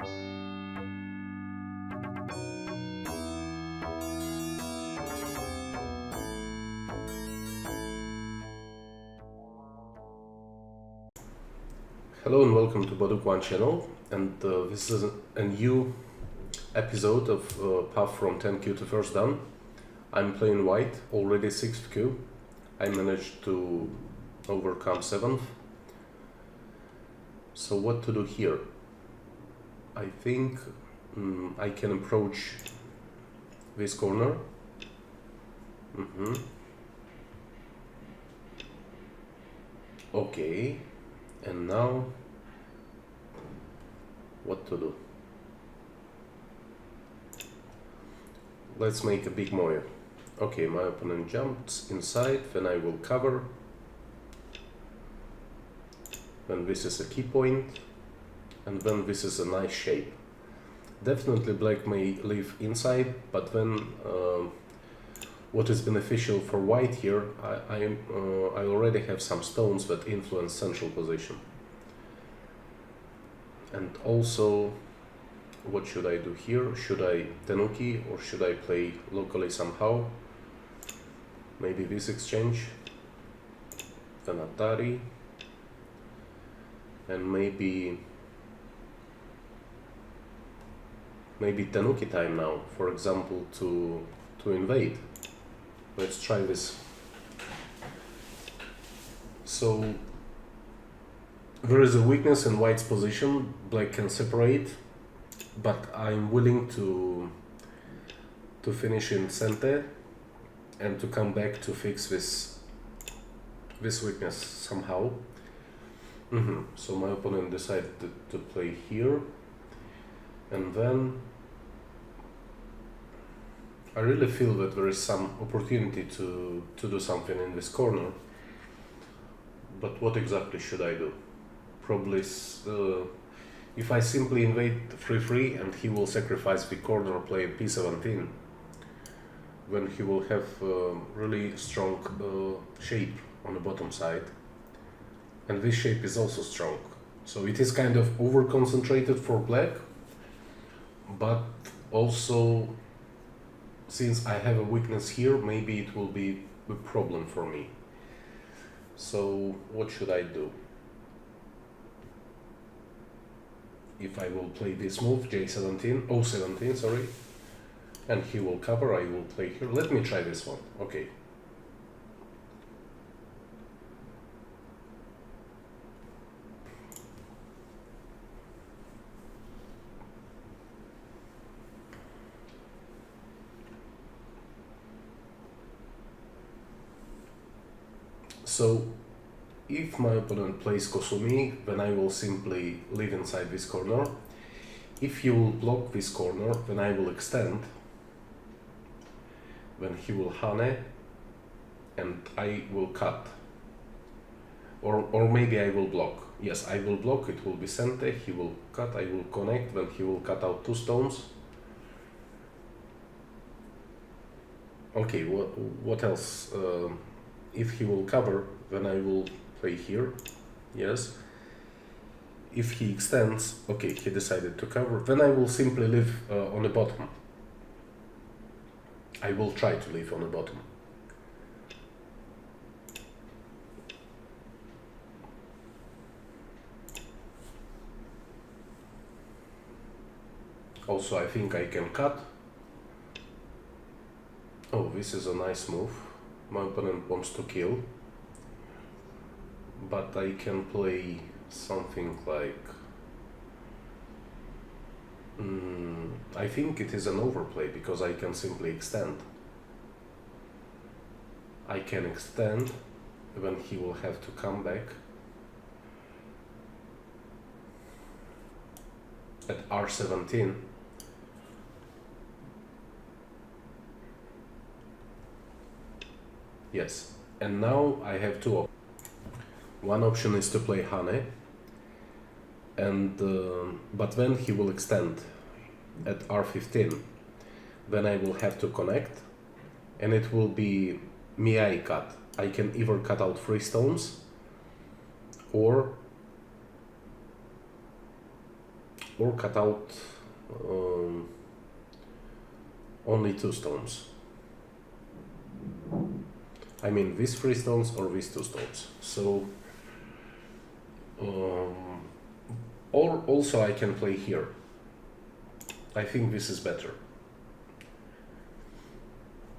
Hello and welcome to Baduk One channel, and this is a new episode of Path from 10q to first dan. I'm playing white, already 6th q. I managed to overcome 7th. So what to do here? I think I can approach this corner. Okay, and now what to do? Let's make a big moya. Okay, my opponent jumps inside, then I will cover. Then this is a key point, and then this is a nice shape. Definitely black may leave inside, but then what is beneficial for white here, I already have some stones that influence central position. And also, what should I do here? Should I tenuki or should I play locally somehow? Maybe this exchange, then atari, and maybe tenuki time now, for example, to invade. Let's try this. So there is a weakness in white's position. Black can separate, but I'm willing to finish in center and to come back to fix this weakness somehow. So my opponent decided to play here, and then I really feel that there is some opportunity to do something in this corner. But what exactly should I do? Probably if I simply invade 3-3 and he will sacrifice the corner, play p17, then he will have a really strong shape on the bottom side, and this shape is also strong. So it is kind of over concentrated for black, but also since I have a weakness here, maybe it will be a problem for me. So what should I do? If I will play this move, o17, sorry, and he will cover, I will play here. Let me try this one. Okay. So if my opponent plays Kosumi, then I will simply live inside this corner. If he will block this corner, then I will extend. Then he will hane, and I will cut. Or maybe I will block. Yes, I will block, it will be sente, he will cut, I will connect, then he will cut out 2 stones. Okay, what else? If he will cover, then I will play here. Yes. If he extends, okay, he decided to cover, then I will simply live on the bottom. I will try to live on the bottom. Also, I think I can cut. Oh, this is a nice move. My opponent wants to kill, but I can play something like I think it is an overplay, because I can simply extend. I can extend, then he will have to come back at r17. Yes, and now I have 2 options. One option is to play hane, and but then he will extend at r15. Then I will have to connect, and it will be miai cut. I can either cut out 3 stones, or or cut out only 2 stones. I mean these 3 stones or these 2 stones. So or also I can play here. I think this is better,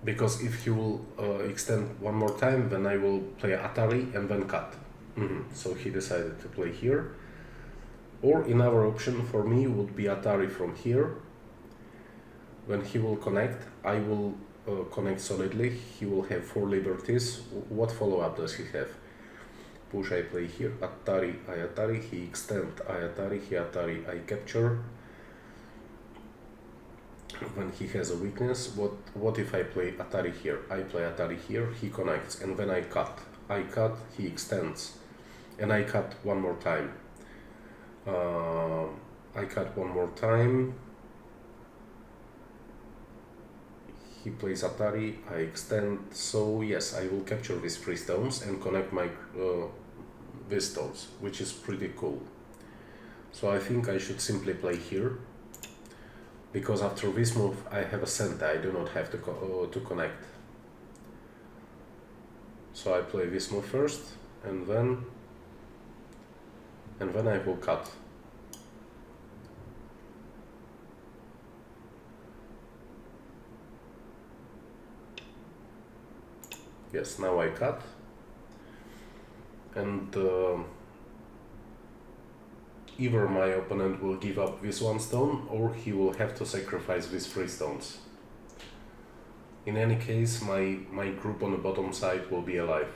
because if he will extend one more time, then I will play Atari and then cut. So he decided to play here. Or another option for me would be Atari from here. When he will connect, I will connect solidly. He will have 4 liberties. What follow-up does he have? Push, I play here. Atari, I Atari, he extend, I Atari, he Atari, I capture. When he has a weakness, what if I play Atari here? I play Atari here, he connects, and then I cut. I cut, he extends, and I cut one more time. I cut one more time. He plays Atari, I extend. So yes, I will capture these 3 stones and connect my these stones, which is pretty cool. So I think I should simply play here, because after this move I have a center, I do not have to connect. So I play this move first, and then I will cut. Yes, now I cut, and either my opponent will give up this 1 stone, or he will have to sacrifice these 3 stones. In any case, my group on the bottom side will be alive.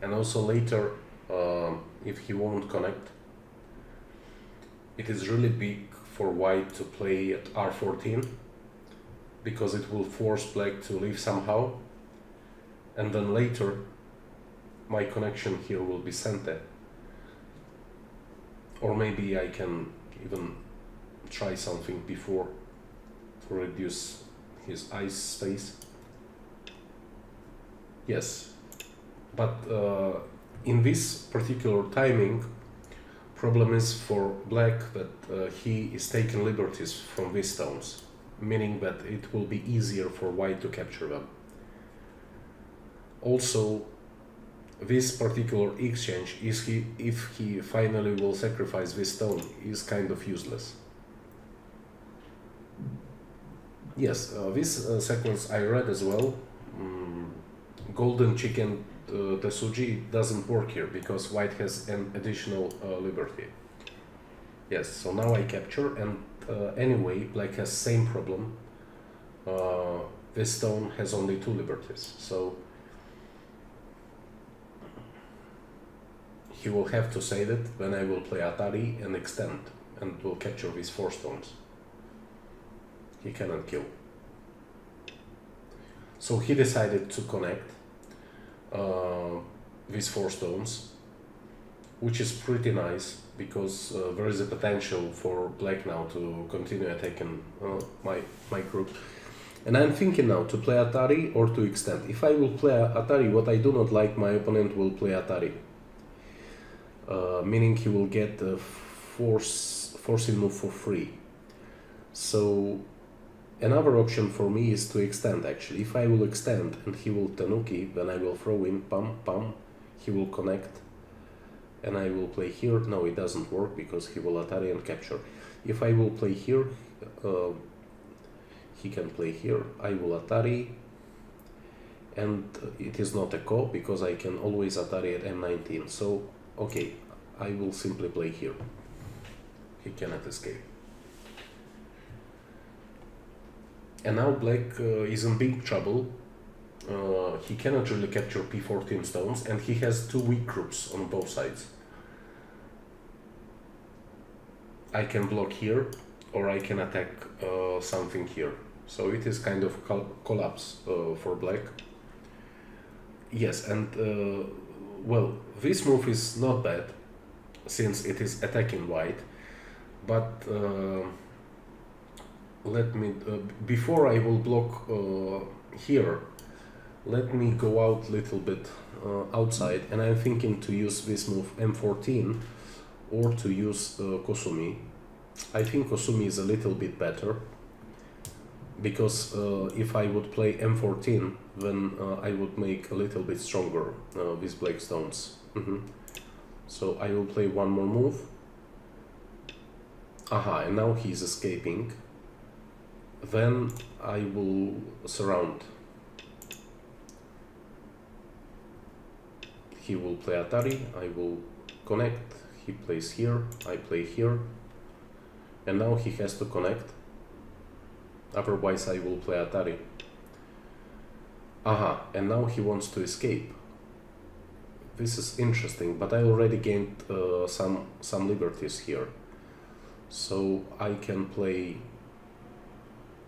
And also later, if he won't connect, it is really big for white to play at R14, because it will force black to leave somehow, and then later my connection here will be center. Or maybe I can even try something before to reduce his ice space. Yes. But in this particular timing, problem is for black that he is taking liberties from these stones, meaning that it will be easier for white to capture them. Also, this particular exchange, if he finally will sacrifice this stone, is kind of useless. Yes, this sequence I read as well. Golden chicken Tesuji doesn't work here because white has an additional liberty. Yes, so now I capture, and anyway black has same problem. This stone has only 2 liberties, so he will have to save it. Then I will play Atari and extend, and will capture these 4 stones. He cannot kill. So he decided to connect these 4 stones, which is pretty nice, because there is a potential for black now to continue attacking my group. And I'm thinking now to play Atari or to extend. If I will play Atari, what I do not like, my opponent will play Atari. Meaning he will get a forcing move for free. So another option for me is to extend actually. If I will extend and he will Tanuki, then I will throw in pam pam, he will connect, and I will play here. No, it doesn't work because he will Atari and capture. If I will play here, he can play here, I will Atari, and it is not a co because I can always Atari at M19. So okay, I will simply play here. He cannot escape. And now black is in big trouble. He cannot really capture P14 stones, and he has 2 weak groups on both sides. I can block here, or I can attack something here. So it is kind of collapse for black. Yes, and Well, this move is not bad, since it is attacking white, but let me, before I will block here, let me go out a little bit outside, and I'm thinking to use this move m14 or to use Kosumi. I think Kosumi is a little bit better, because if I would play m14, then I would make a little bit stronger these black stones. So I will play one more move. Aha, and now he's escaping. Then I will surround. He will play Atari, I will connect. He plays here, I play here. And now he has to connect. Otherwise I will play Atari. Aha, and now he wants to escape. This is interesting, but I already gained some liberties here. So I can play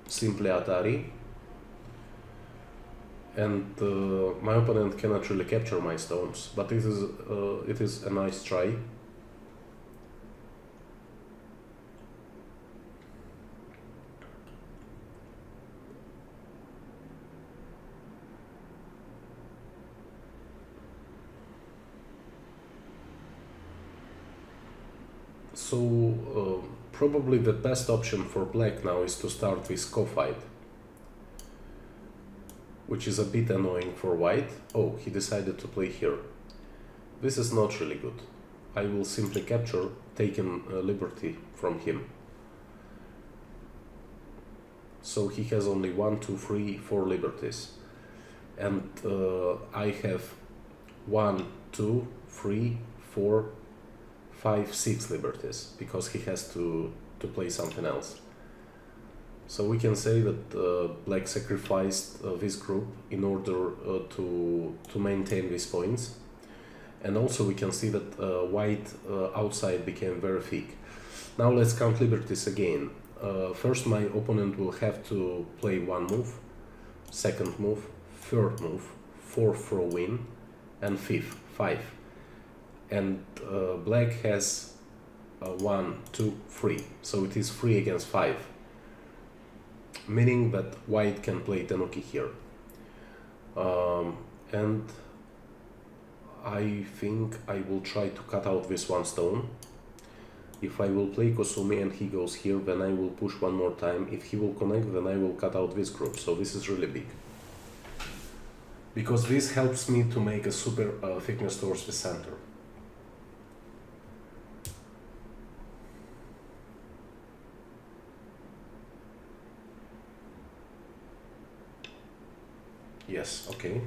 simply Atari, and my opponent cannot really capture my stones, but it is a nice try. So probably the best option for black now is to start with co-fight, which is a bit annoying for white. Oh, he decided to play here. This is not really good. I will simply capture, taking liberty from him. So he has only 1, 2, 3, 4 liberties. And I have 1, 2, 3, 4, 5, 6 liberties, because he has to play something else. So we can say that black sacrificed this group in order to maintain these points. And also we can see that white outside became very thick. Now let's count liberties again. First my opponent will have to play one move, second move, third move, fourth throw in, and fifth, 5. And black has 1, 2, 3, so it is 3 against 5, meaning that white can play Tenuki here. And I think I will try to cut out this one stone. If I will play Kosumi and he goes here, then I will push one more time. If he will connect, then I will cut out this group. So this is really big, because this helps me to make a super thickness towards the center. Yes, okay.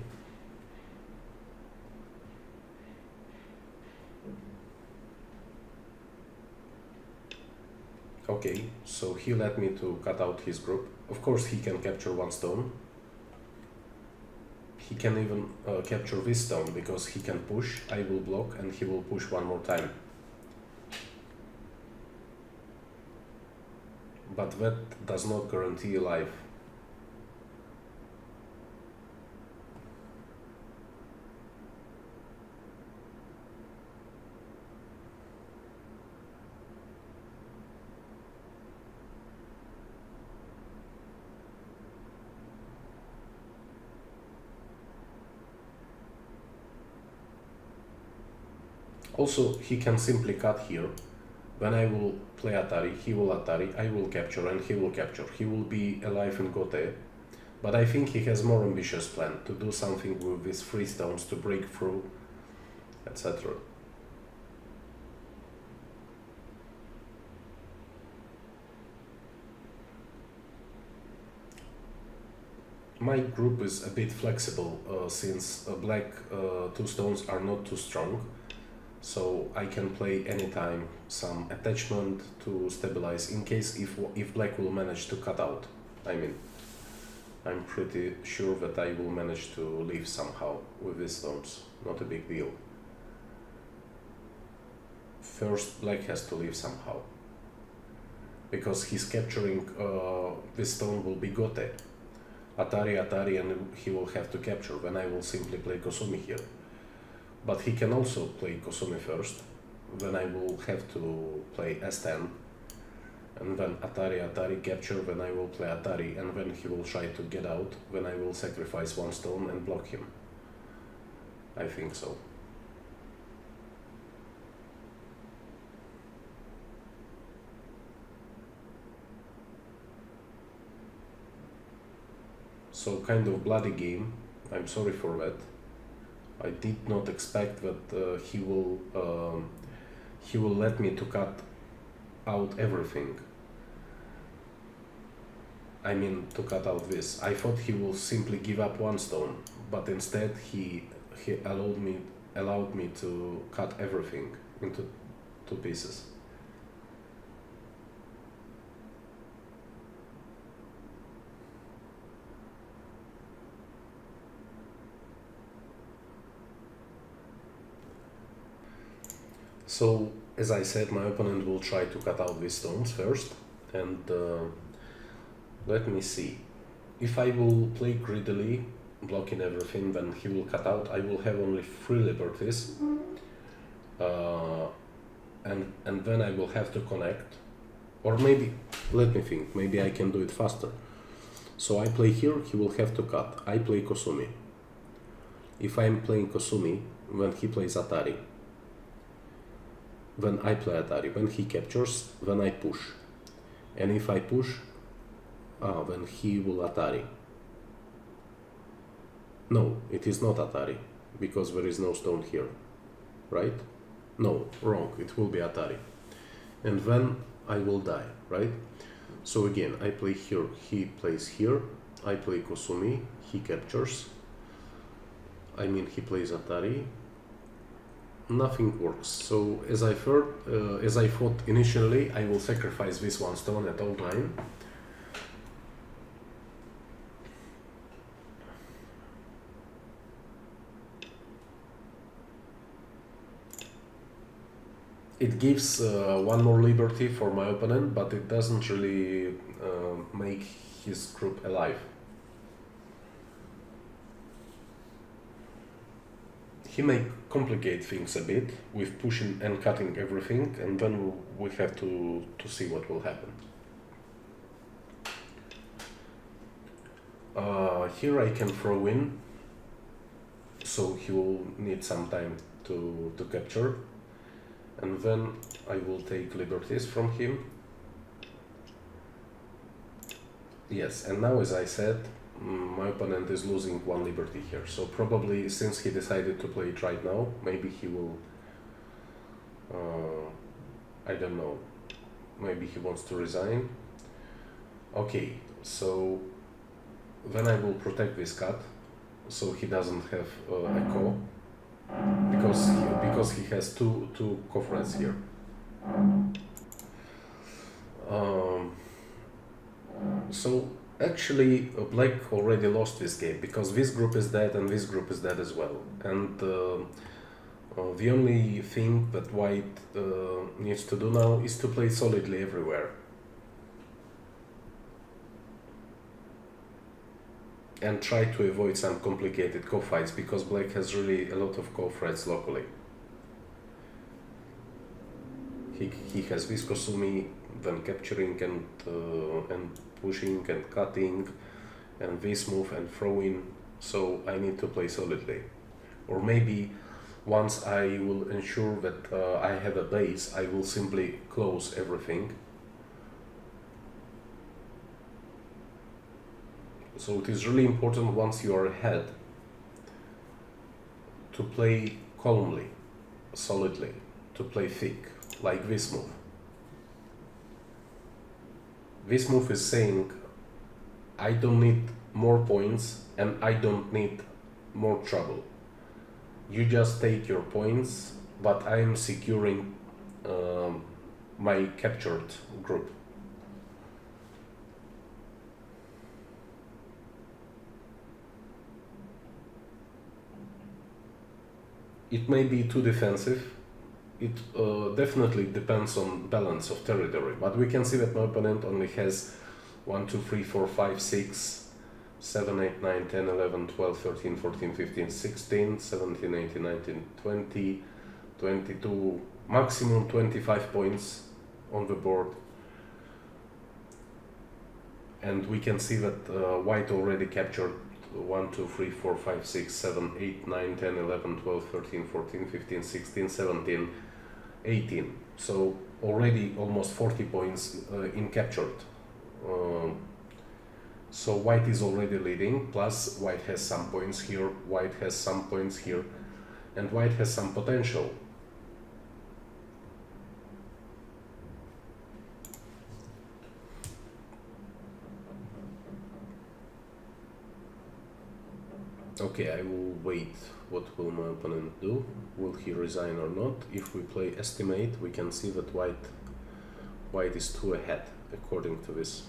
Okay, so he let me to cut out his group. Of course he can capture one stone. He can even capture this stone, because he can push, I will block, and he will push one more time. But that does not guarantee life. Also, he can simply cut here. When I will play Atari, he will Atari, I will capture, and he will capture. He will be alive in Gote. But I think he has more ambitious plan to do something with these 3 stones to break through, etc. My group is a bit flexible, since black 2 stones are not too strong. So I can play anytime some attachment to stabilize, in case if black will manage to cut out. I mean, I'm pretty sure that I will manage to leave somehow with these stones, not a big deal. First black has to leave somehow, because he's capturing this stone will be Gote. Atari, and he will have to capture, then I will simply play Kosumi here. but he can also play Kosumi first, then I will have to play S10, and then Atari capture, then I will play Atari, and then he will try to get out, then I will sacrifice one stone and block him. I think so. So kind of bloody game, I'm sorry for that. I did not expect that he will let me to cut out everything. I mean, to cut out this. I thought he will simply give up one stone, but instead he allowed me to cut everything into 2 pieces. So, as I said, my opponent will try to cut out these stones first, and let me see. If I will play greedily, blocking everything, then he will cut out. I will have only 3 liberties, and then I will have to connect. Or maybe, let me think, maybe I can do it faster. So I play here, he will have to cut. I play Kosumi. If I'm playing Kosumi, then he plays Atari. Then I play Atari. When he captures, then I push. And if I push, then he will Atari. No, it is not Atari, because there is no stone here, right? No, wrong, it will be Atari. And then I will die, right? So again, I play here, he plays here, I play Kosumi, he captures. I mean, he plays Atari. Nothing works. So as I thought initially, I will sacrifice this one stone at all time. It gives one more liberty for my opponent, but it doesn't really make his group alive. He may complicate things a bit with pushing and cutting everything, and then we have to see what will happen. Here I can throw in, so he will need some time to capture, and then I will take liberties from him. Yes, and now, as I said, my opponent is losing 1 liberty here, so probably since he decided to play it right now, maybe he will, I don't know, maybe he wants to resign. Okay, so then I will protect this cut, so he doesn't have echo, because he has two cofrets here. So actually, Black already lost this game, because this group is dead and this group is dead as well. And the only thing that White needs to do now is to play solidly everywhere. And try to avoid some complicated co-fights, because Black has really a lot of co-threats locally. He has this Kosumi, then capturing and pushing and cutting, and this move and throwing, so I need to play solidly. Or maybe once I will ensure that I have a base, I will simply close everything. So it is really important, once you are ahead, to play calmly, solidly, to play thick, like this move. This move is saying, I don't need more points and I don't need more trouble. You just take your points, but I am securing my captured group. It may be too defensive. It definitely depends on balance of territory, but we can see that my opponent only has 1, 2, 3, 4, 5, 6 7, 8, 9, 10, 11, 12, 13, 14, 15, 16, 17, 18, 19, 20, 22, maximum 25 points on the board. And we can see that white already captured 1, 2, 3, 4, 5, 6, 7, 8, 9, 10, 11, 12, 13, 14, 15, 16, 17, 18. So already almost 40 points in captured. So white is already leading, plus white has some points here, white has some points here, and white has some potential. Okay, I will wait. What will my opponent do? Will he resign or not? If we play estimate, we can see that white is 2 ahead, according to this.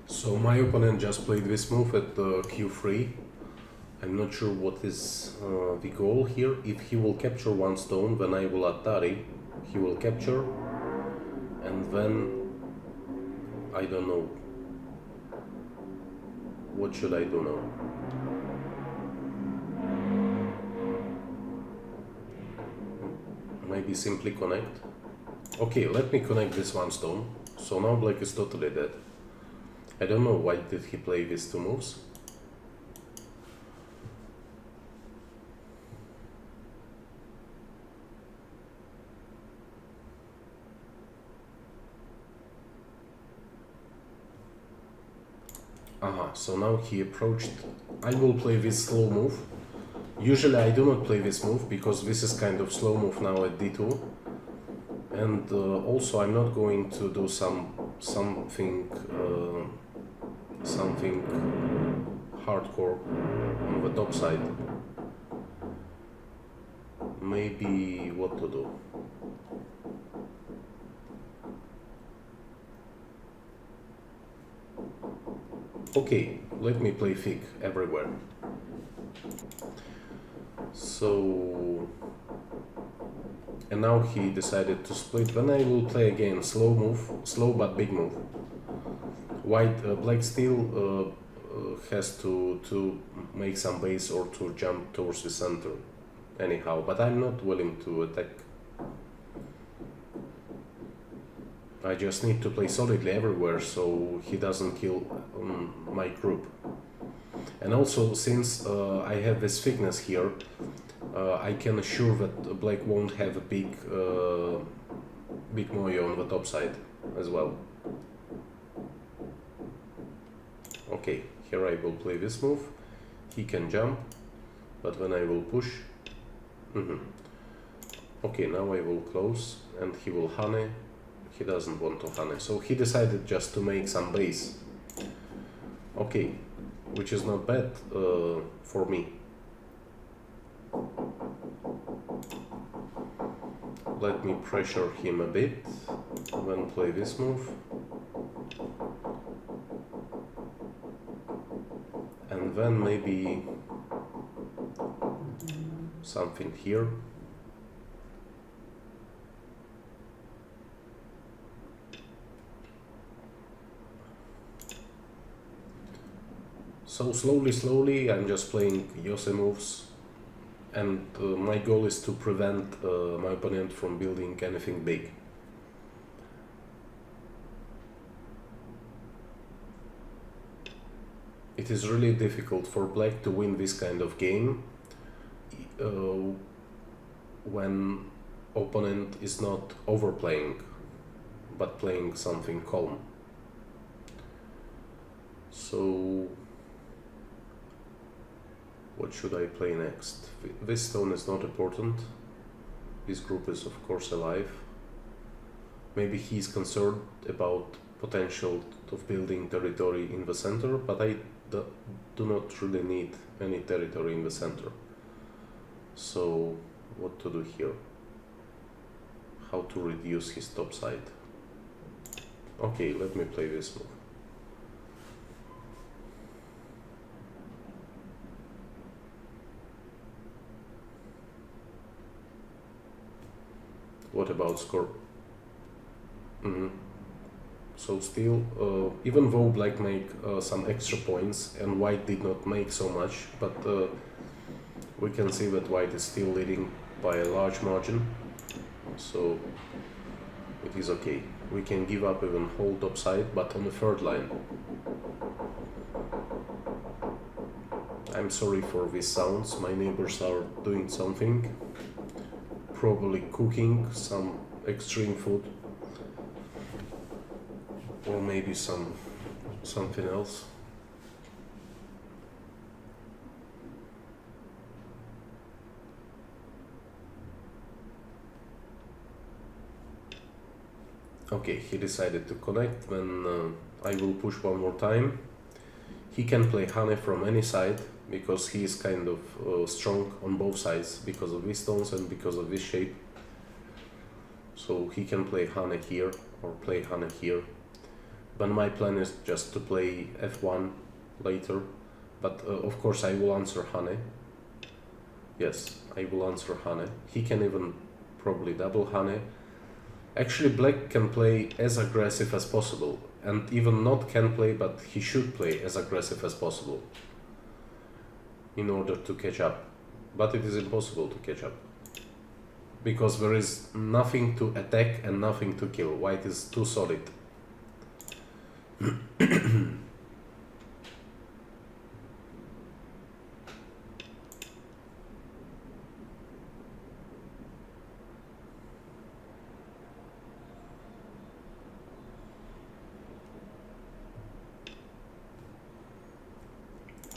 So my opponent just played this move at q3. I'm not sure what is the goal here. If he will capture 1 stone, then I will Atari. He will capture, and then I don't know. What should I do now? Maybe simply connect. Okay, let me connect this 1 stone. So now black is totally dead. I don't know why did he play these 2 moves. So now he approached. I will play this slow move. Usually I do not play this move because this is kind of slow move now at d2. And also I'm not going to do something hardcore on the top side. Maybe what to do? Okay, let me play fig everywhere. So, and now he decided to split. Then I will play again slow move, slow but big move. White, black still has to make some base or to jump towards the center anyhow, but I'm not willing to attack. I just need to play solidly everywhere so he doesn't kill my group. And also, since I have this thickness here, I can assure that black won't have a big moyo on the top side as well. Okay, here I will play this move. He can jump, but then I will push. Okay, now I will close and he will honey. He doesn't want to honey, so he decided just to make some base. Okay, which is not bad for me. Let me pressure him a bit, then play this move. And then maybe something here. So slowly, I'm just playing Yose moves, and my goal is to prevent my opponent from building anything big. It is really difficult for black to win this kind of game when opponent is not overplaying, but playing something calm. So what should I play next? This stone is not important. This group is of course alive. Maybe he's concerned about potential of building territory in the center, but I do not really need any territory in the center. So what to do here? How to reduce his top side? Okay, let me play this move. What about score? So still, even though black make some extra points and white did not make so much, but we can see that white is still leading by a large margin, so it is okay. We can give up even whole top side, but on the third line. I'm sorry for these sounds, my neighbors are doing something, probably cooking some extreme food, or maybe something else. Okay, he decided to connect, then I will push one more time. He can play Hane from any side, because he is kind of strong on both sides, because of these stones and because of this shape. So he can play Hane here, or play Hane here. But my plan is just to play f1 later, but of course I will answer Hane. Yes, I will answer Hane. He can even probably double Hane. Actually, black can play as aggressive as possible, and even not can play, but he should play as aggressive as possible in order to catch up. But it is impossible to catch up, because there is nothing to attack and nothing to kill. White is too solid.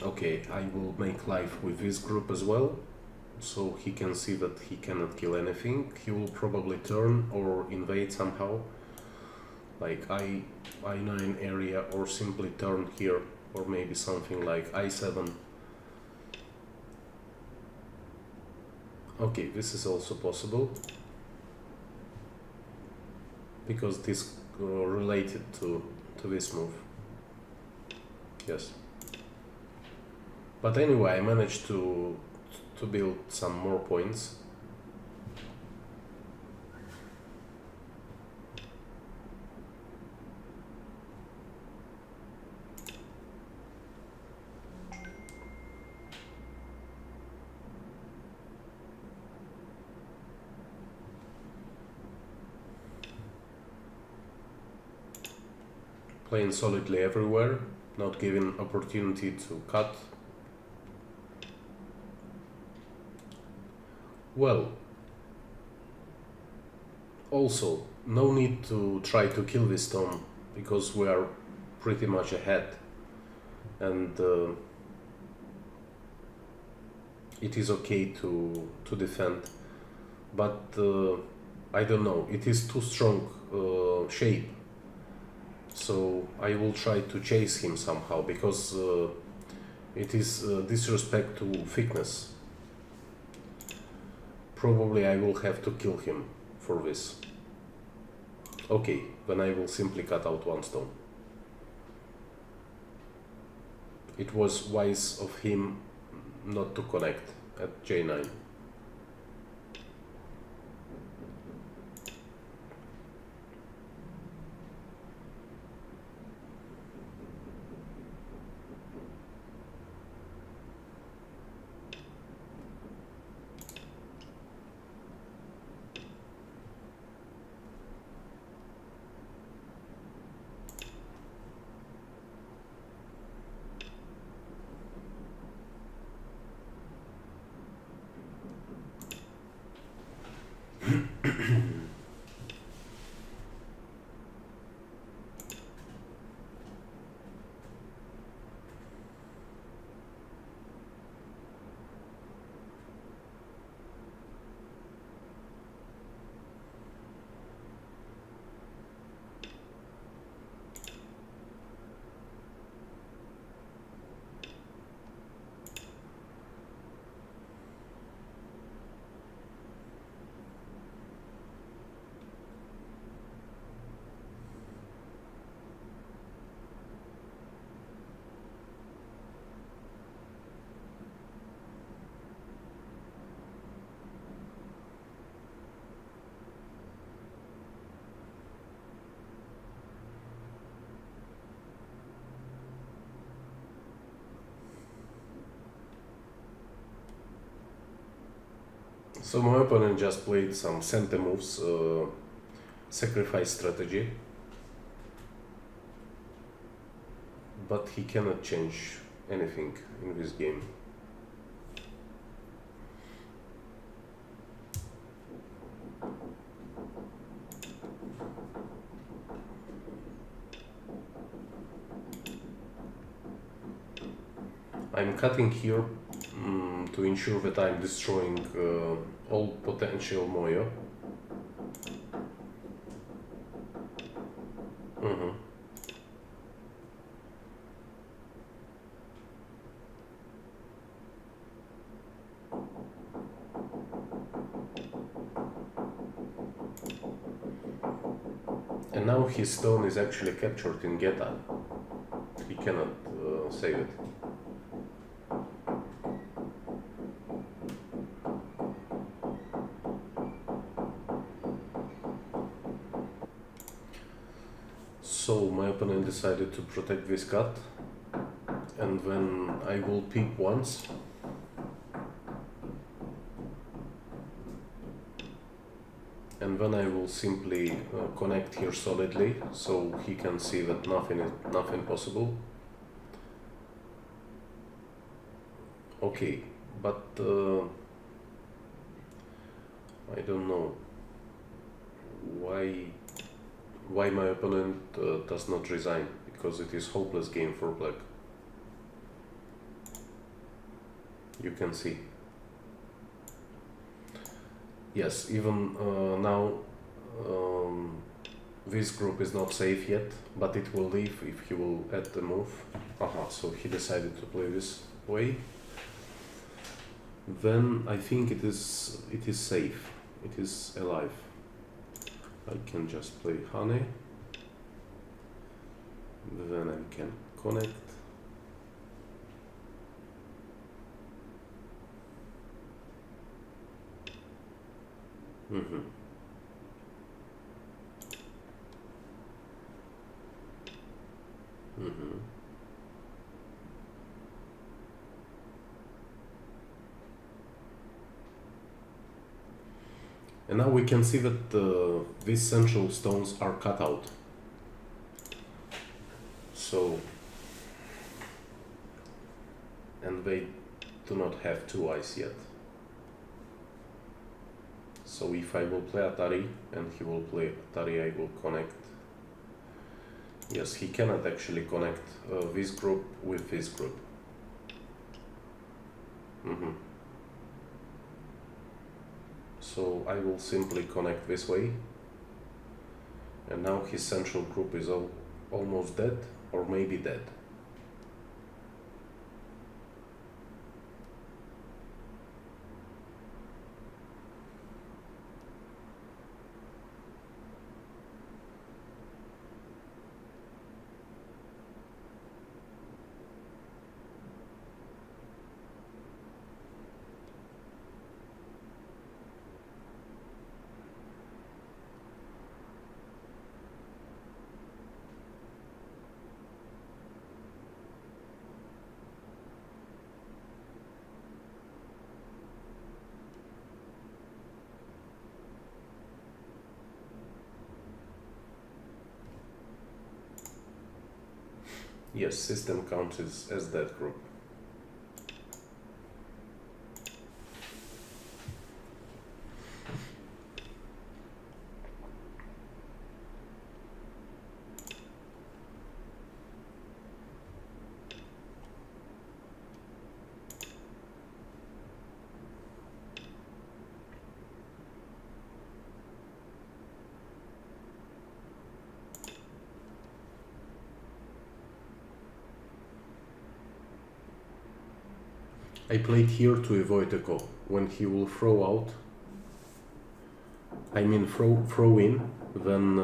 Okay, I will make life with this group as well, so he can see that he cannot kill anything. He will probably turn or invade somehow, like I9 area, or simply turn here, or maybe something like I7. Okay, this is also possible, because this related to this move. Yes. But anyway, I managed to build some more points. Playing solidly everywhere, not giving opportunity to cut. Well, also, no need to try to kill this stone, because we are pretty much ahead, and it is okay to defend, but I don't know, it is too strong shape, so I will try to chase him somehow, because it is disrespect to thickness. Probably I will have to kill him for this. Okay, then I will simply cut out one stone. It was wise of him not to connect at J9. So my opponent just played some center moves, sacrifice strategy, but he cannot change anything in this game. I'm cutting here to ensure that I'm destroying all potential moyo. And now his stone is actually captured in Geta. He cannot save it. So my opponent decided to protect this cut, and when I will peek once, and then I will simply connect here solidly, so he can see that nothing possible. Okay, but I don't know why my opponent does not resign, because it is hopeless game for black. You can see. Yes, even now this group is not safe yet, but it will leave if he will add the move. So he decided to play this way. Then I think it is safe. It is alive. I can just play honey. Then I can connect. And now we can see that these central stones are cut out. So, and they do not have two eyes yet. So if I will play Atari and he will play Atari, I will connect. Yes, he cannot actually connect this group with this group. So I will simply connect this way. And now his central group is almost dead, or maybe dead. Yes, system counts as that group. I played here to avoid a go. When he will throw out, I mean throw in, then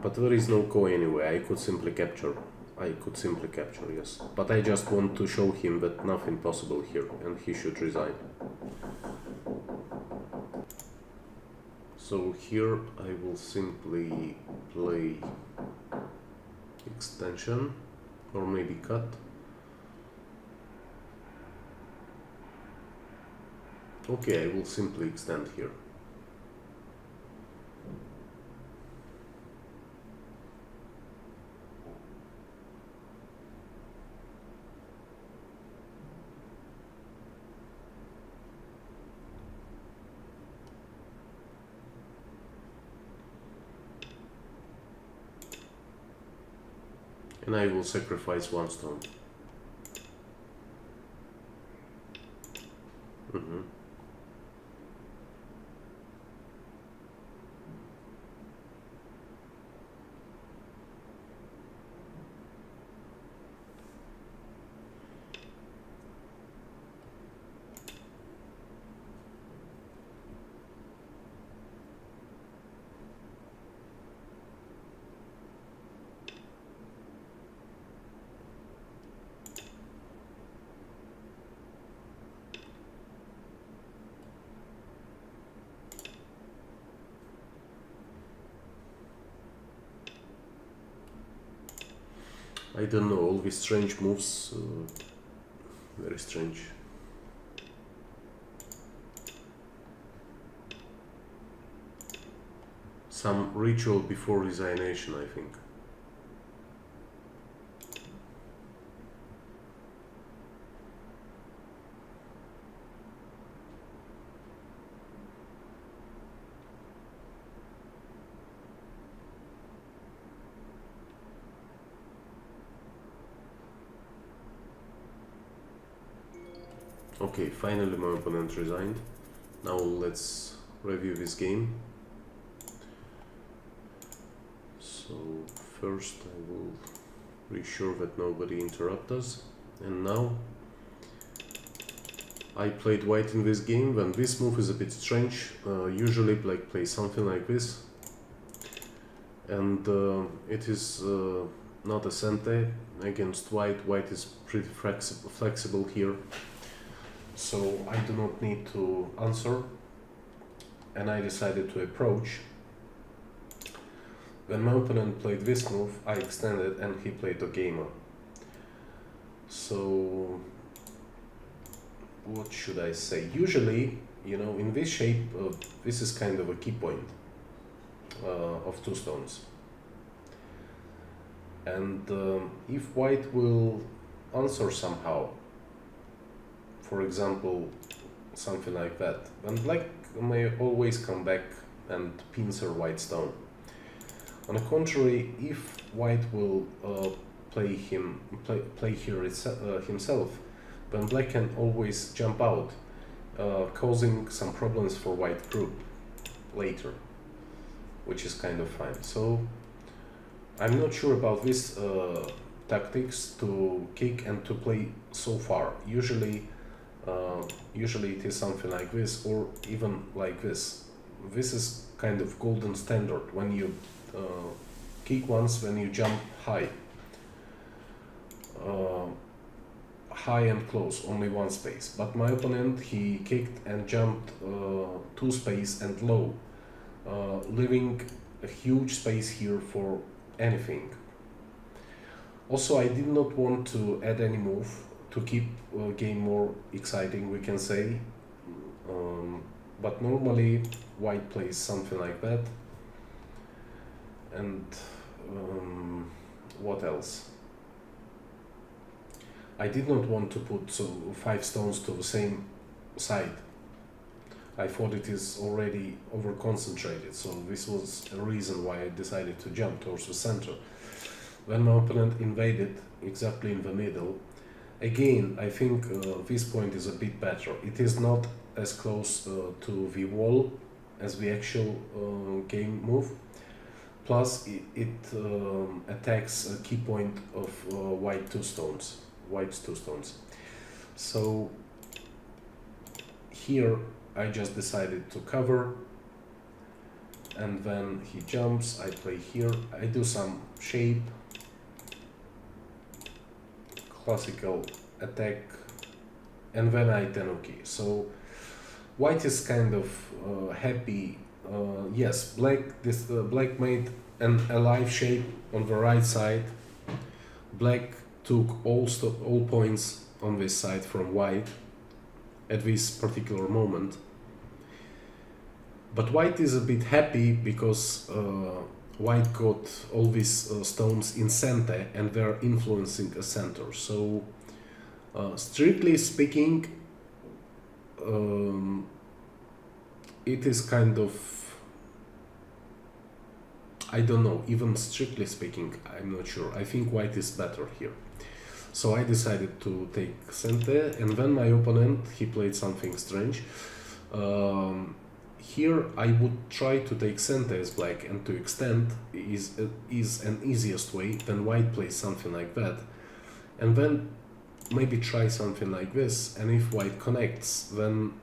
but there is no go anyway. I could simply capture. Yes. But I just want to show him that nothing possible here, and he should resign. So here I will simply play extension, or maybe cut. Okay, I will simply extend here. And I will sacrifice one stone. I don't know, all these strange moves, very strange. Some ritual before resignation, I think. Okay, finally my opponent resigned. Now let's review this game. So first I will reassure that nobody interrupts us. And now I played white in this game. When this move is a bit strange, usually black plays something like this. And it is not a sente against white. White is pretty flexible here. So I do not need to answer, and I decided to approach. When my opponent played this move, I extended and he played a gamer. So what should I say? Usually, you know, in this shape, this is kind of a key point of two stones. And if white will answer somehow, for example, something like that, then black may always come back and pincer white stone. On the contrary, if white will play here himself, then black can always jump out, causing some problems for white group later, which is kind of fine. So I'm not sure about this tactics to kick and to play so far. Usually it is something like this, or even like this. This is kind of golden standard when you kick once, when you jump high. High and close, only one space. But my opponent, he kicked and jumped two space and low, leaving a huge space here for anything. Also, I did not want to add any move to keep game more exciting, we can say. But normally white plays something like that. And what else? I did not want to put 5 stones to the same side. I thought it is already over concentrated, so this was a reason why I decided to jump towards the center. When my opponent invaded exactly in the middle, again, I think this point is a bit better. It is not as close to the wall as the actual game move. Plus, it attacks a key point of white's two stones. So here I just decided to cover, and when he jumps, I play here. I do some shape, classical attack, and then I tenuki. So white is kind of happy. Yes, black made an alive shape on the right side. Black took all points on this side from white, at this particular moment. But white is a bit happy because white got all these stones in center and they're influencing a center. So strictly speaking, it is kind of, I don't know, even strictly speaking, I'm not sure. I think white is better here. So I decided to take center, and then my opponent, he played something strange. Here I would try to take center as black, and to extend is an easiest way. Then white plays something like that, and then maybe try something like this, and if white connects, then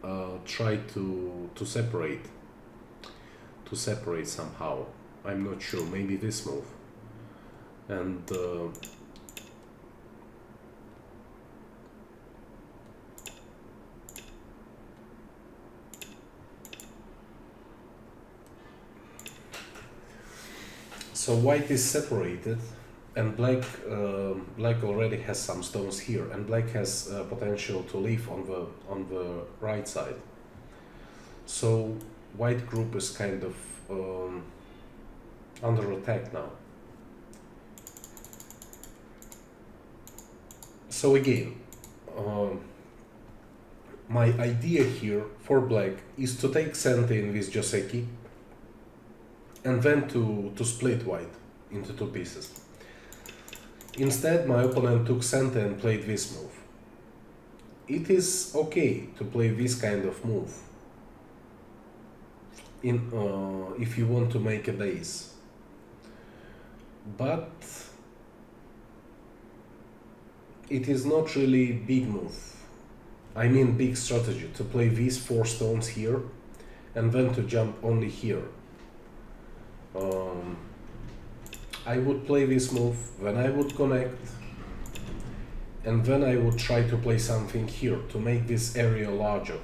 try to separate somehow. I'm not sure, maybe this move. And so white is separated, and black already has some stones here, and black has potential to leave on the right side. So white group is kind of under attack now. So again, my idea here for black is to take center in this Joseki, and then to split white into two pieces. Instead, my opponent took center and played this move. It is okay to play this kind of move if you want to make a base. But it is not really big move. I mean big strategy to play these 4 stones here and then to jump only here. I would play this move, then I would connect, and then I would try to play something here to make this area larger.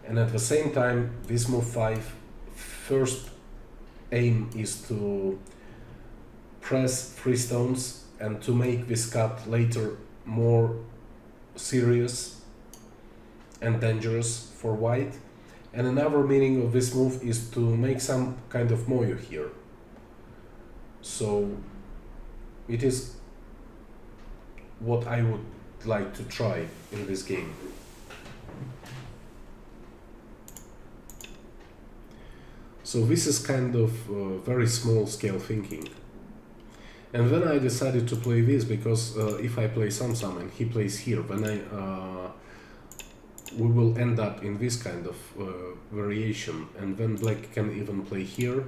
And at the same time, this move 5, first aim is to press 3 stones and to make this cut later more serious and dangerous for white. And another meaning of this move is to make some kind of moyo here. So it is what I would like to try in this game. So this is kind of very small scale thinking. And then I decided to play this because if I play Sam and he plays here, then we will end up in this kind of variation, and then black can even play here.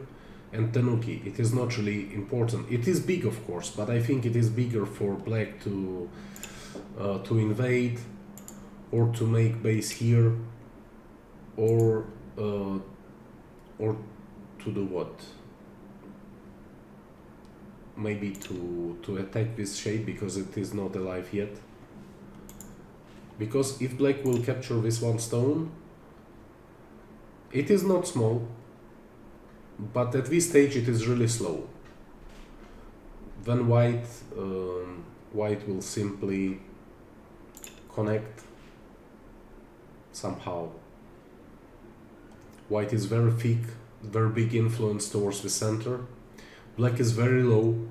And Tanuki, it is not really important. It is big, of course, but I think it is bigger for black to invade or to make base here, or to do what? Maybe to attack this shape because it is not alive yet. Because if black will capture this 1 stone, it is not small, but at this stage it is really slow. Then white will simply connect somehow. White is very thick, very big influence towards the center. Black is very low.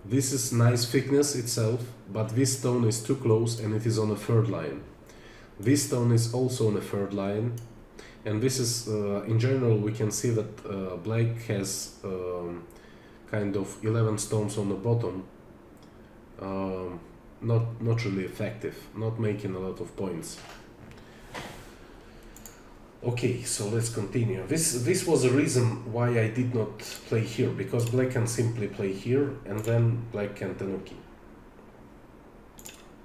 This is nice thickness itself, but this stone is too close and it is on a 3rd line. This stone is also on a 3rd line, and this is, in general, we can see that black has kind of 11 stones on the bottom, not really effective, not making a lot of points. Okay, so let's continue. This was a reason why I did not play here, because black can simply play here and then black can Tanuki.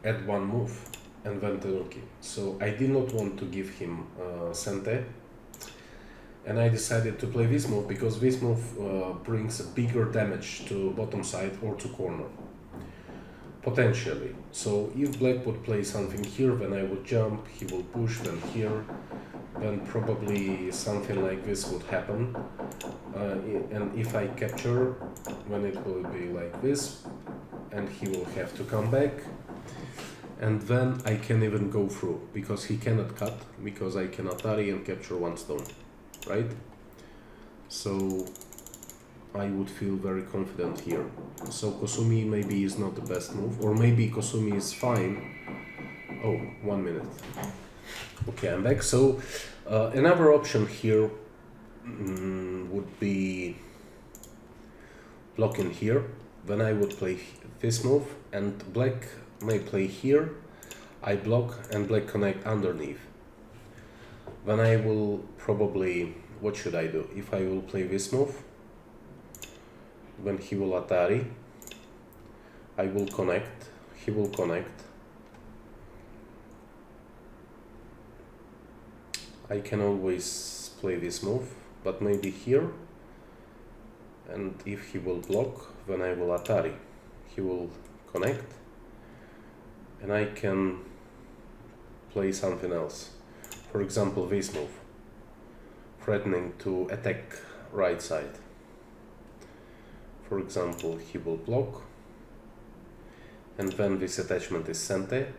Add 1 move and then Tanuki. So I did not want to give him Sente, and I decided to play this move because this move brings a bigger damage to bottom side or to corner. Potentially. So if black would play something here, then I would jump, he will push, then here, then probably something like this would happen. And if I capture, then it will be like this, and he will have to come back. and then I can even go through, because he cannot cut, because I can Atari and capture one stone, right? So I would feel very confident here. So Kosumi maybe is not the best move, or maybe Kosumi is fine. Oh, 1 minute. Okay, I'm back. So another option here would be blocking here. Then I would play this move, and black may play here. I block and black connect underneath. Then I will probably, what should I do? If I will play this move, when he will Atari, I will connect, he will connect. I can always play this move, but maybe here, and if he will block, then I will Atari. He will connect, and I can play something else. For example, this move, threatening to attack right side. For example, he will block, and then this attachment is sente.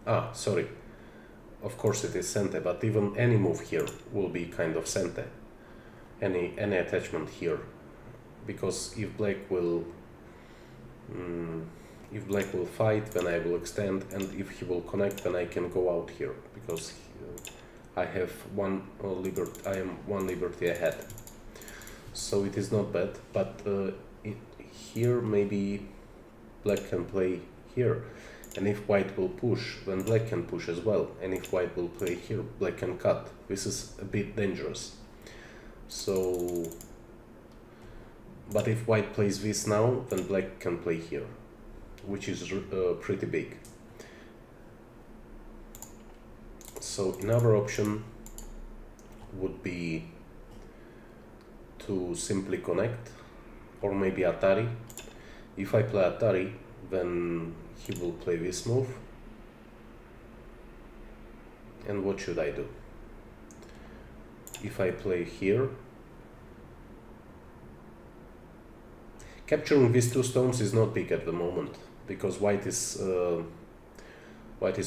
Ah, sorry. Of course it is sente, but even any move here will be kind of sente. Any attachment here, because if black will fight, then I will extend, and if he will connect, then I can go out here, because I have I am one liberty ahead. So it is not bad, but here maybe black can play here, and if white will push, then black can push as well, and if white will play here, black can cut. This is a bit dangerous. So, but if white plays this now, then black can play here, which is pretty big. So another option would be to simply connect, or maybe Atari. If I play Atari, then he will play this move. And what should I do? If I play here, capturing these two stones is not big at the moment, because white is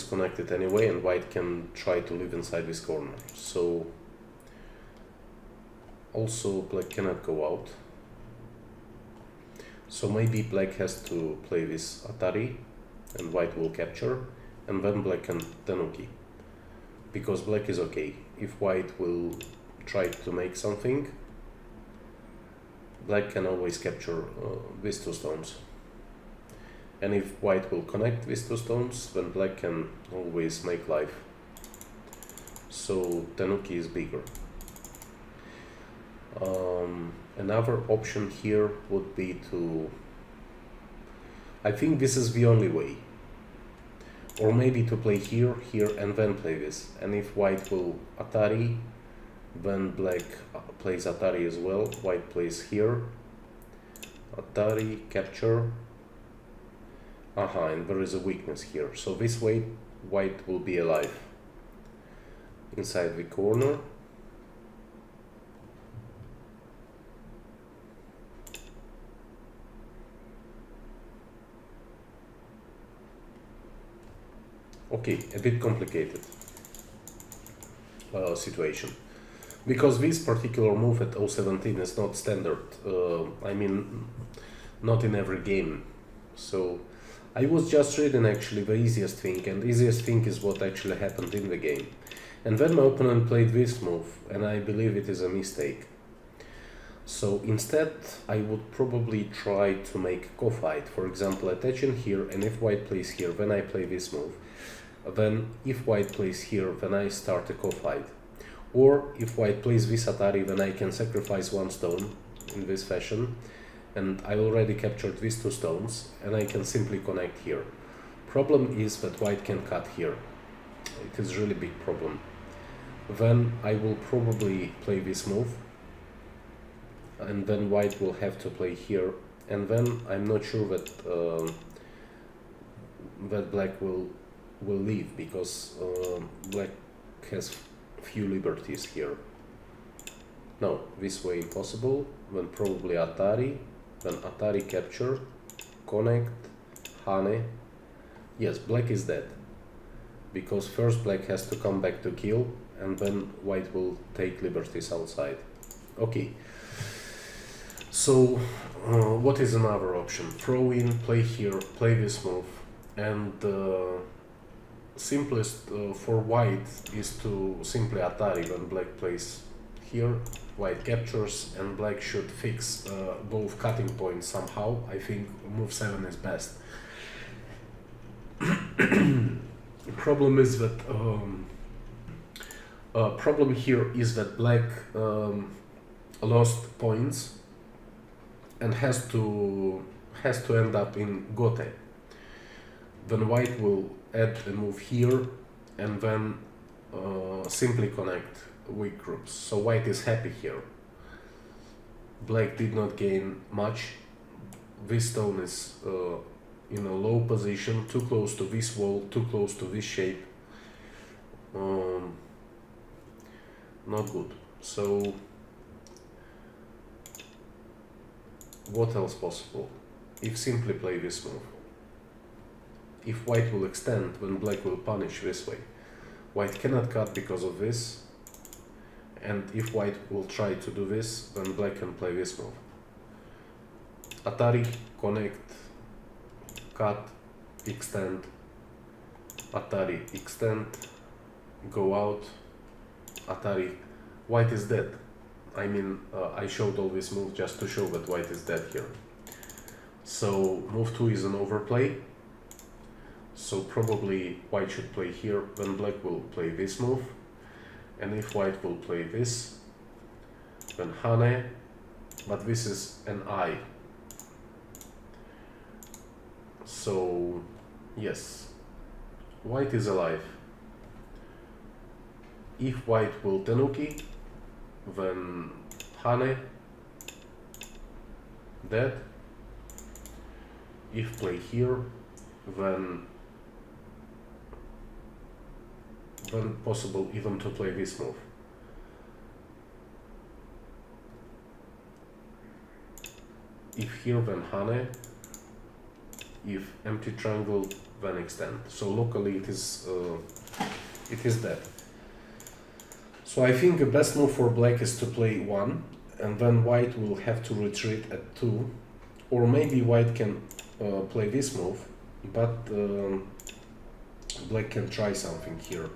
connected anyway, and white can try to live inside this corner. So also black cannot go out. So maybe black has to play this Atari, and white will capture, and then black can Tanuki, because black is okay. If white will try to make something, black can always capture these two stones. And if white will connect these two stones, then black can always make life. So Tanuki is bigger. Another option here would be to, I think this is the only way, or maybe to play here, here, and then play this. And if white will Atari, then black plays Atari as well. White plays here, Atari, capture. And there is a weakness here. So this way white will be alive inside the corner. Okay, a bit complicated situation, because this particular move at 017 is not standard. I mean, not in every game. So I was just reading actually the easiest thing, and easiest thing is what actually happened in the game. And then my opponent played this move, and I believe it is a mistake. So instead, I would probably try to make a co-fight. For example, attaching here, and if white plays here, then I play this move. Then if white plays here, then I start a co-fight. Or if white plays this Atari, then I can sacrifice one stone in this fashion. And I already captured these two stones, and I can simply connect here. Problem is that white can cut here. It is really big problem. Then I will probably play this move, and then white will have to play here, and then I'm not sure that that black will leave, because black has few liberties here. No, this way impossible. Then probably Atari, then Atari capture, connect, Hane. Yes, black is dead. because first black has to come back to kill, and then white will take liberties outside. Okay, so what is another option? Throw in, play here, play this move, and simplest for white is to simply Atari when black plays here. White captures, and black should fix both cutting points somehow. I think move 7 is best. The problem is that problem here is that black lost points and has to end up in Gote. Then white will add a move here and then simply connect weak groups. So white is happy here. Black did not gain much. This stone is in a low position, too close to this wall, too close to this shape. Not good. So what else possible? If simply play this move. If white will extend, then black will punish this way. White cannot cut because of this. And if white will try to do this, then black can play this move. Atari, connect, cut, extend, Atari, extend, go out, Atari. White is dead. I mean, I showed all this move just to show that white is dead here. So move 2 is an overplay. So probably white should play here, then black will play this move. And if white will play this, then Hane, but this is an I. So yes, white is alive. If white will Tenuki, then Hane, dead. If play here, then possible even to play this move. If here, then Hane. If empty triangle, then extend. So locally it is dead. So I think the best move for black is to play 1, and then white will have to retreat at 2, or maybe white can play this move, but black can try something here.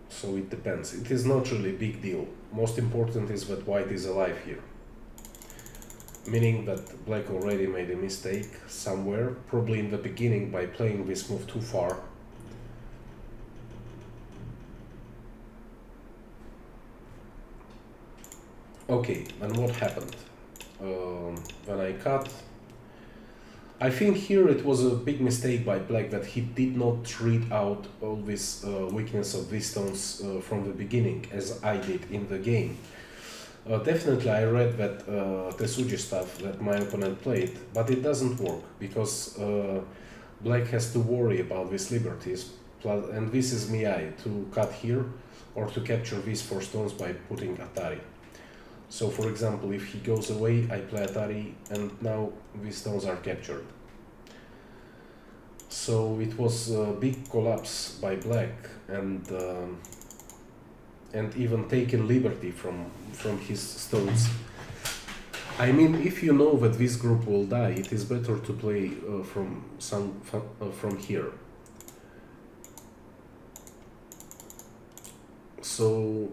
So it depends. It is not really a big deal. Most important is that white is alive here. Meaning that black already made a mistake somewhere, probably in the beginning by playing this move too far. Okay, and what happened? When I cut, I think here it was a big mistake by black that he did not read out all this weakness of these stones from the beginning, as I did in the game. Definitely I read that Tesuji stuff that my opponent played, but it doesn't work, because black has to worry about these liberties, and this is Miyai, to cut here, or to capture these 4 stones by putting Atari. So for example, if he goes away, I play Atari, and now these stones are captured. So it was a big collapse by black, and even taken liberty from his stones. I mean, if you know that this group will die, it is better to play from here. So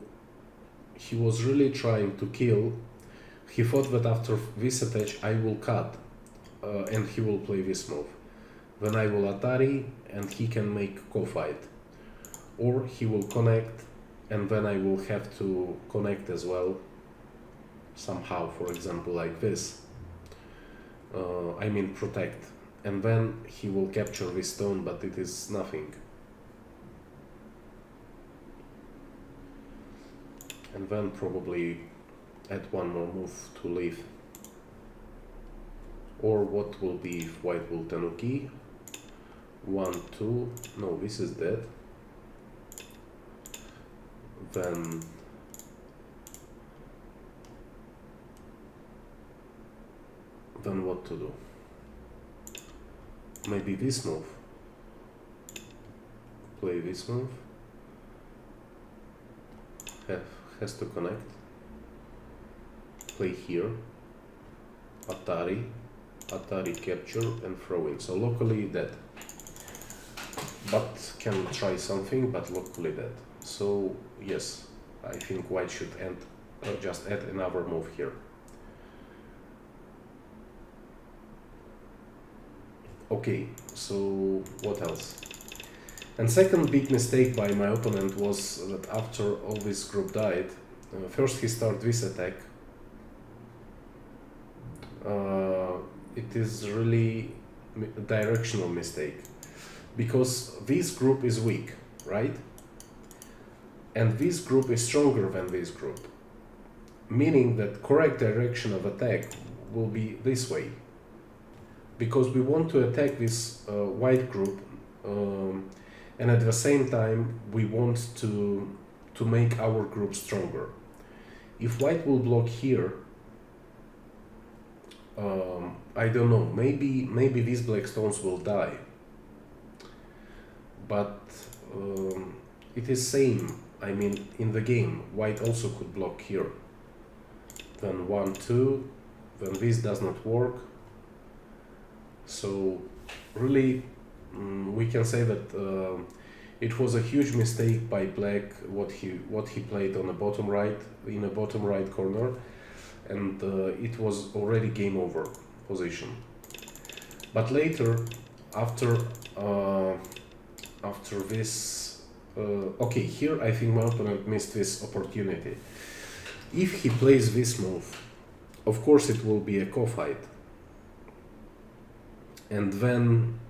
he was really trying to kill. He thought that after this attach I will cut, and he will play this move. Then I will Atari, and he can make co-fight. Or he will connect, and then I will have to connect as well, somehow, for example, like this. I mean protect. And then he will capture this stone, but it is nothing. And then probably add 1 more move to leave. Or what will be if white will Tenuki? 1, 2, no, this is dead. Then what to do? Maybe this move. play this move. Has to connect. Play here. Atari capture and throw in. So locally dead. But can try something, but locally dead. So yes, I think white should just add another move here. Okay, so what else? And second big mistake by my opponent was that after all this group died, first he started this attack. It is really a directional mistake, because this group is weak, right? And this group is stronger than this group, meaning that correct direction of attack will be this way, because we want to attack this white group, and at the same time we want to make our group stronger. If white will block here, I don't know, maybe these black stones will die, but it is same. I mean, in the game white also could block here, then 1, 2, then this does not work. So really we can say that it was a huge mistake by black what he played on the bottom right, in the bottom right corner, and it was already game over position. But later, after this, okay, here I think my opponent missed this opportunity. If he plays this move, of course it will be a co-fight, and then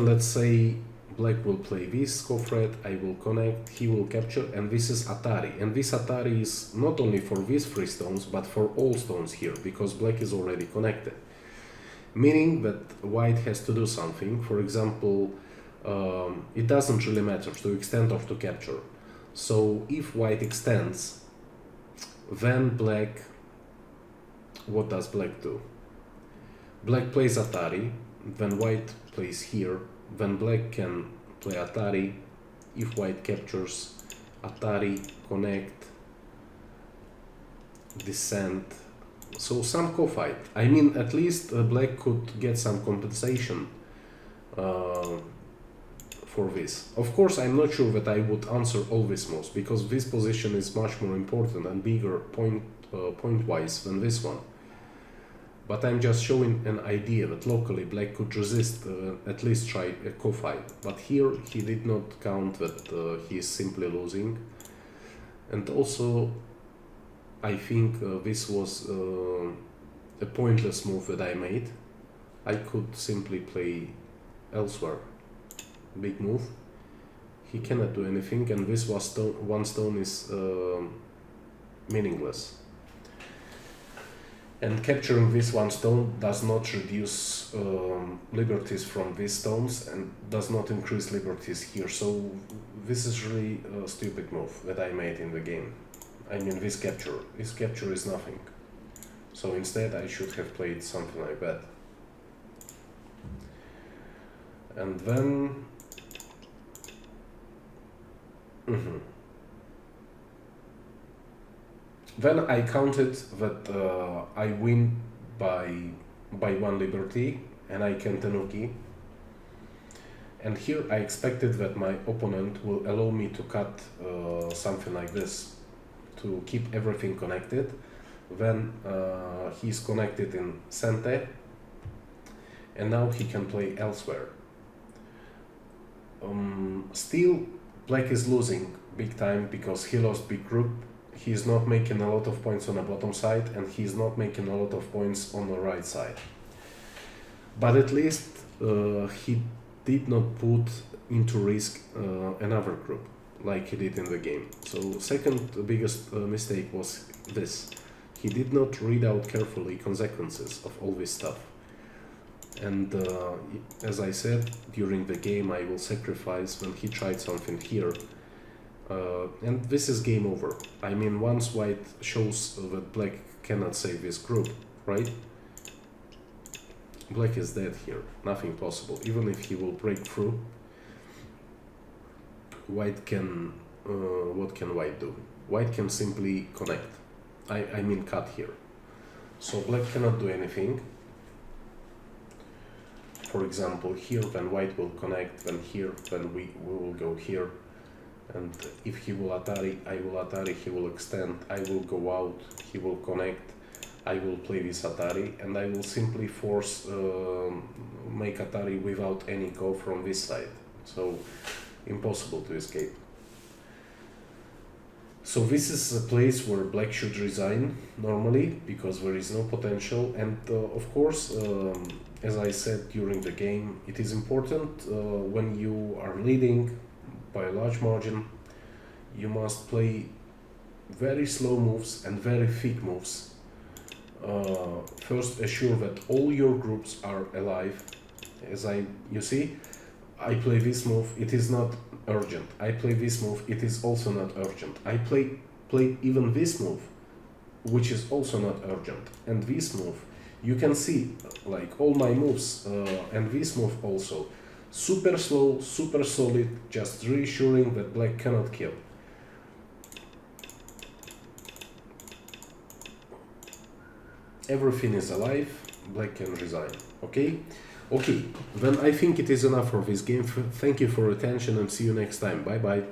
let's say black will play this co-threat, I will connect, he will capture, and this is Atari. And this Atari is not only for these 3 stones, but for all stones here, because black is already connected. Meaning that white has to do something. For example, it doesn't really matter to extend or to capture. So if white extends, then black, what does black do? Black plays Atari, then white plays here, then black can play Atari. If white captures, Atari, connect, descend. So some co-fight. I mean, at least black could get some compensation for this. Of course, I'm not sure that I would answer all these moves, because this position is much more important and bigger point-wise than this one. But I'm just showing an idea that locally black could resist, at least try a co-fight. But here he did not count that he is simply losing. And also, I think this was a pointless move that I made. I could simply play elsewhere. Big move. He cannot do anything, and this was one stone is meaningless. And capturing this one stone does not reduce liberties from these stones and does not increase liberties here. So this is really a stupid move that I made in the game. I mean, this capture is nothing. So instead I should have played something like that. And then then I counted that I win by 1 liberty and I can tenuki. And here I expected that my opponent will allow me to cut something like this, to keep everything connected. Then he's connected in Sente, and now he can play elsewhere. Still, black is losing big time because he lost big group. He's not making a lot of points on the bottom side, and he's not making a lot of points on the right side. But at least he did not put into risk another group like he did in the game. So second biggest mistake was this. He did not read out carefully consequences of all this stuff. And as I said, during the game I will sacrifice when he tried something here. And this is game over. I mean, once white shows that black cannot save this group, right? Black is dead here, nothing possible. Even if he will break through, white can, what can white do? White can simply connect, I mean cut here. So black cannot do anything. For example, here when white will connect, then here, then we will go here. And if he will Atari, I will Atari, he will extend, I will go out, he will connect, I will play this Atari, and I will simply force, make Atari without any go from this side. So, impossible to escape. So this is a place where black should resign normally, because there is no potential, and of course, as I said during the game, it is important when you are leading by a large margin, you must play very slow moves and very thick moves. First assure that all your groups are alive. You see, I play this move, it is not urgent. I play this move, it is also not urgent. I play even this move, which is also not urgent. And this move, you can see like all my moves, and this move also. Super slow, super solid, just reassuring that black cannot kill. Everything is alive, black can resign, okay? Okay, then I think it is enough for this game. Thank you for your attention and see you next time. Bye bye.